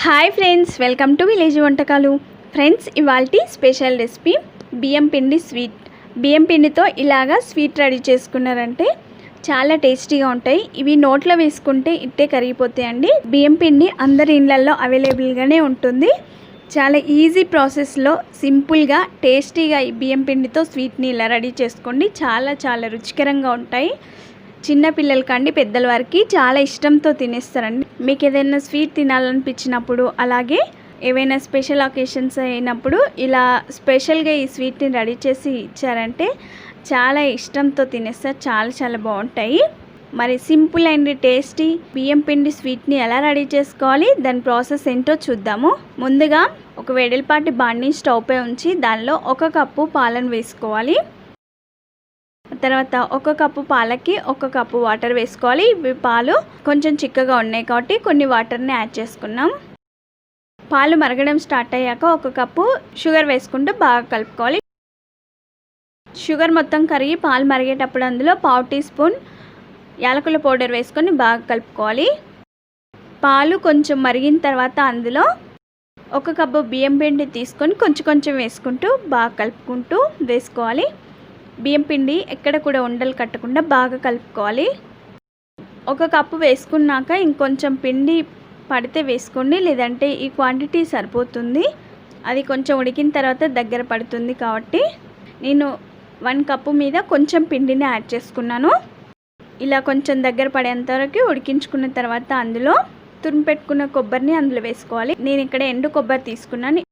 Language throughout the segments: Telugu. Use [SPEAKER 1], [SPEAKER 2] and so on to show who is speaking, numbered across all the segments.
[SPEAKER 1] Hi friends, welcome to village వంటకాలు. ఫ్రెండ్స్, ఇవాల్టి స్పెషల్ రెసిపీ బియ్యం పిండి స్వీట్. బియ్యం పిండితో ఇలాగా స్వీట్ రెడీ చేసుకున్నారంటే చాలా టేస్టీగా ఉంటాయి. ఇవి నోట్లో వేసుకుంటే ఇట్టే కరిగిపోతాయండి. బియ్యం పిండి అందరి ఇళ్ళల్లో అవైలబుల్గానే ఉంటుంది. చాలా ఈజీ ప్రాసెస్లో సింపుల్గా టేస్టీగా ఈ బియ్యం పిండితో స్వీట్ని ఇలా రెడీ చేసుకోండి. చాలా రుచికరంగా ఉంటాయి. చిన్న పిల్లలకండి పెద్దల వారికి చాలా ఇష్టంతో తినేస్తారండి. మీకు ఏదైనా స్వీట్ తినాలనిపించినప్పుడు, అలాగే ఏవైనా స్పెషల్ అకేషన్స్ అయినప్పుడు ఇలా స్పెషల్గా ఈ స్వీట్ని రెడీ చేసి ఇచ్చారంటే చాలా ఇష్టంతో తినేస్తారు. చాలా బాగుంటాయి. మరి సింపుల్ అండ్ టేస్టీ బియ్యం పిండి స్వీట్ని ఎలా రెడీ చేసుకోవాలి, దాని ప్రాసెస్ ఏంటో చూద్దాము. ముందుగా ఒక వెడల్పాటి బాండిని స్టవ్ పై ఉంచి దానిలో 1 కప్పు పాలను వేసుకోవాలి. తర్వాత 1 కప్పు పాలకి 1 కప్పు వాటర్ వేసుకోవాలి. ఇవి పాలు కొంచెం చిక్కగా ఉన్నాయి కాబట్టి కొన్ని వాటర్ని యాడ్ చేసుకున్నాం. పాలు మరగడం స్టార్ట్ అయ్యాక 1 కప్పు షుగర్ వేసుకుంటూ బాగా కలుపుకోవాలి. షుగర్ మొత్తం కరిగి పాలు మరిగేటప్పుడు అందులో 1/2 టీ స్పూన్ యాలకుల పౌడర్ వేసుకొని బాగా కలుపుకోవాలి. పాలు కొంచెం మరిగిన తర్వాత అందులో 1 కప్పు బియ్యం పిండి తీసుకొని కొంచెం వేసుకుంటూ బాగా కలుపుకుంటూ వేసుకోవాలి. బియ్యం పిండి ఎక్కడ కూడా ఉండలు కట్టకుండా బాగా కలుపుకోవాలి. 1 కప్పు వేసుకున్నాక ఇంకొంచెం పిండి పడితే వేసుకోండి, లేదంటే ఈ క్వాంటిటీ సరిపోతుంది. అది కొంచెం ఉడికిన తర్వాత దగ్గర పడుతుంది కాబట్టి నేను 1 కప్పు మీద కొంచెం పిండిని యాడ్ చేసుకున్నాను. ఇలా కొంచెం దగ్గర పడేంత వరకు ఉడికించుకున్న తర్వాత అందులో తురిమి పెట్టుకున్న కొబ్బరిని అందులో వేసుకోవాలి. నేను ఇక్కడ ఎండు కొబ్బరి తీసుకున్నాను.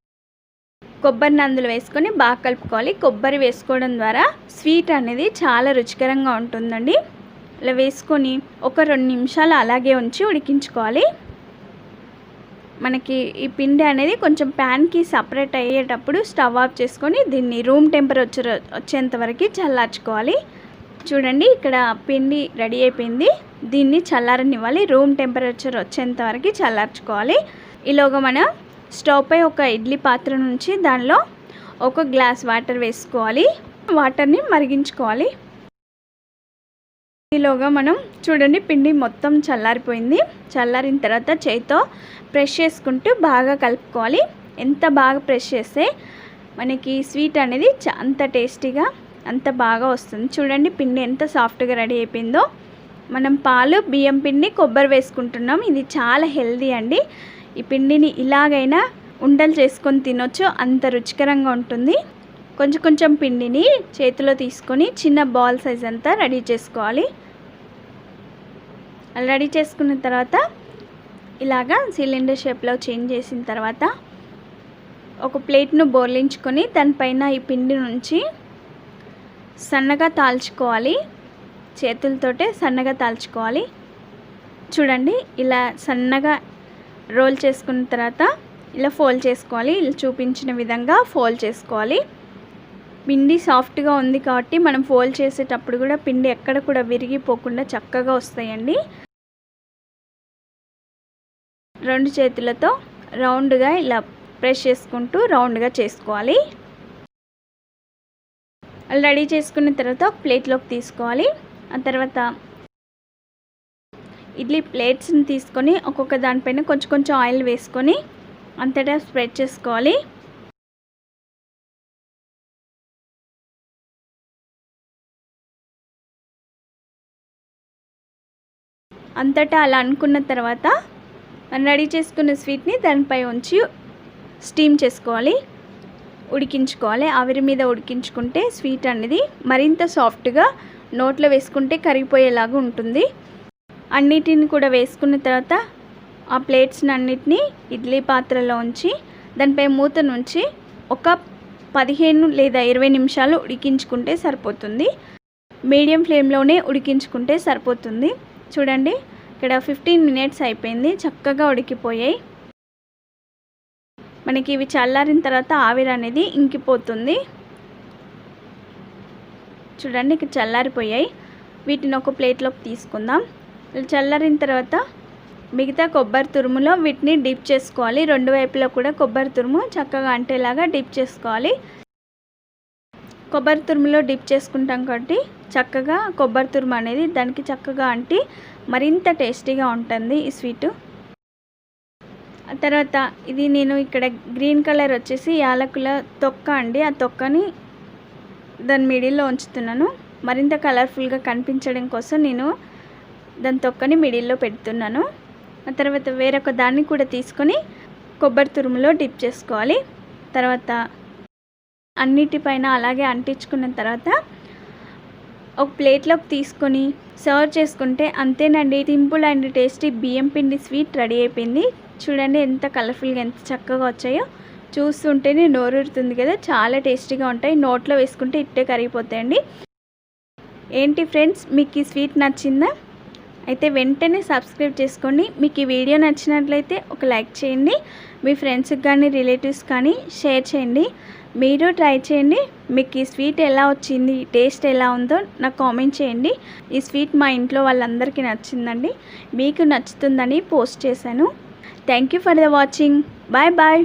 [SPEAKER 1] కొబ్బరిని అందులో వేసుకొని బాగా కలుపుకోవాలి. కొబ్బరి వేసుకోవడం ద్వారా స్వీట్ అనేది చాలా రుచికరంగా ఉంటుందండి. ఇలా వేసుకొని ఒక 2 నిమిషాలు అలాగే ఉంచి ఉడికించుకోవాలి. మనకి ఈ పిండి అనేది కొంచెం ప్యాన్కి సపరేట్ అయ్యేటప్పుడు స్టవ్ ఆఫ్ చేసుకొని దీన్ని రూమ్ టెంపరేచర్ వచ్చేంత వరకు చల్లార్చుకోవాలి. చూడండి, ఇక్కడ పిండి రెడీ అయిపోయింది. దీన్ని చల్లారనివ్వాలి. రూమ్ టెంపరేచర్ వచ్చేంత వరకు చల్లార్చుకోవాలి. ఈలోగా మనం స్టవ్ పై ఒక ఇడ్లీ పాత్ర నుంచి దానిలో 1 గ్లాస్ వాటర్ వేసుకోవాలి. వాటర్ని మరిగించుకోవాలి. ఈలోగా మనం చూడండి, పిండి మొత్తం చల్లారిపోయింది. చల్లారిన తర్వాత చేతితో ప్రెస్ చేసుకుంటూ బాగా కలుపుకోవాలి. ఎంత బాగా ప్రెస్ చేస్తే మనకి స్వీట్ అనేది అంత టేస్టీగా అంత బాగా వస్తుంది. చూడండి, పిండి ఎంత సాఫ్ట్గా రెడీ అయిపోయిందో. మనం పాలు, బియ్యం పిండి, కొబ్బరి వేసుకుంటున్నాం. ఇది చాలా హెల్దీ అండి. ఈ పిండిని ఇలాగైనా ఉండలు చేసుకొని తినొచ్చు, అంత రుచికరంగా ఉంటుంది. కొంచెం పిండిని చేతిలో తీసుకొని చిన్న బాల్ సైజ్ అంతా రెడీ చేసుకోవాలి. అలా రెడీ చేసుకున్న తర్వాత ఇలాగా సిలిండర్ షేప్లో చేంజ్ చేసిన తర్వాత ఒక ప్లేట్ను బోర్లించుకొని దానిపైన ఈ పిండి నుంచి సన్నగా తాల్చుకోవాలి. చేతులతోటే సన్నగా తాల్చుకోవాలి. చూడండి, ఇలా సన్నగా రోల్ చేసుకున్న తర్వాత ఇలా ఫోల్డ్ చేసుకోవాలి. ఇలా చూపించిన విధంగా ఫోల్డ్ చేసుకోవాలి. పిండి సాఫ్ట్గా ఉంది కాబట్టి మనం ఫోల్డ్ చేసేటప్పుడు కూడా పిండి ఎక్కడ కూడా విరిగిపోకుండా చక్కగా వస్తాయండి. 2 చేతులతో రౌండ్గా ఇలా ప్రెస్ చేసుకుంటూ రౌండ్గా చేసుకోవాలి. అలా రెడీ చేసుకున్న తర్వాత ఒక ప్లేట్లోకి తీసుకోవాలి. ఆ తర్వాత ఇడ్లీ ప్లేట్స్ని తీసుకొని ఒక్కొక్క దానిపైన కొంచెం ఆయిల్ వేసుకొని అంతటా స్ప్రెడ్ చేసుకోవాలి. అంతటా అలా అనుకున్న తర్వాత మనం రెడీ చేసుకున్న స్వీట్ని దానిపై ఉంచి స్టీమ్ చేసుకోవాలి, ఉడికించుకోవాలి. ఆవిరి మీద ఉడికించుకుంటే స్వీట్ అనేది మరింత సాఫ్ట్గా నోట్లో వేసుకుంటే కరిగిపోయేలాగా ఉంటుంది. అన్నిటిని కూడా వేసుకున్న తర్వాత ఆ ప్లేట్స్ని అన్నిటినీ ఇడ్లీ పాత్రలో ఉంచి దానిపై మూత నుంచి ఒక 15 లేదా 20 నిమిషాలు ఉడికించుకుంటే సరిపోతుంది. మీడియం ఫ్లేమ్లోనే ఉడికించుకుంటే సరిపోతుంది. చూడండి, ఇక్కడ 15 మినిట్స్ అయిపోయింది. చక్కగా ఉడికిపోయాయి. మనకి ఇవి చల్లారిన తర్వాత ఆవిరి అనేది ఇంకిపోతుంది. చూడండి, ఇక్కడ చల్లారిపోయాయి. వీటిని ఒక ప్లేట్లోకి తీసుకుందాం. చల్లారిన తర్వాత మిగతా కొబ్బరి తురుములో వీటిని డిప్ చేసుకోవాలి. 2 వైపులా కూడా కొబ్బరి తురుము చక్కగా అంటేలాగా డిప్ చేసుకోవాలి. కొబ్బరి తురుములో డిప్ చేసుకుంటాం కాబట్టి చక్కగా కొబ్బరి తురుము అనేది దానికి చక్కగా అంటి మరింత టేస్టీగా ఉంటుంది ఈ స్వీటు. తర్వాత ఇది నేను ఇక్కడ గ్రీన్ కలర్ వచ్చేసి యాలకుల తొక్క అండి. ఆ తొక్కని దాని మిడిల్లో ఉంచుతున్నాను. మరింత కలర్ఫుల్గా కనిపించడం కోసం నేను దాని తొక్కని మిడిల్లో పెడుతున్నాను. ఆ తర్వాత వేరొక దాన్ని కూడా తీసుకొని కొబ్బరి తురుములో డిప్ చేసుకోవాలి. తర్వాత అన్నిటిపైన అలాగే అంటించుకున్న తర్వాత ఒక ప్లేట్లోకి తీసుకొని సర్వ్ చేసుకుంటే అంతేనండి, సింపుల్ అండ్ టేస్టీ బియ్యం పిండి స్వీట్ రెడీ అయిపోయింది. చూడండి ఎంత కలర్ఫుల్గా ఎంత చక్కగా వచ్చాయో, చూస్తుంటేనే నోరూరుతుంది కదా. చాలా టేస్టీగా ఉంటాయి, నోట్లో వేసుకుంటే ఇట్టే కరిగిపోతాయండి. ఏంటి ఫ్రెండ్స్, మీకు ఈ స్వీట్ నచ్చిందా? అయితే వెంటనే సబ్స్క్రైబ్ చేసుకోండి. మీకు ఈ వీడియో నచ్చినట్లయితే ఒక లైక్ చేయండి. మీ ఫ్రెండ్స్కి కానీ రిలేటివ్స్ కానీ షేర్ చేయండి. మీరు ట్రై చేయండి. మీకు ఈ స్వీట్ ఎలా వచ్చింది, టేస్ట్ ఎలా ఉందో నాకు కామెంట్ చేయండి. ఈ స్వీట్ మా ఇంట్లో వాళ్ళందరికీ నచ్చిందండి, మీకు నచ్చుతుందని పోస్ట్ చేశాను. Thank you for the watching. Bye bye.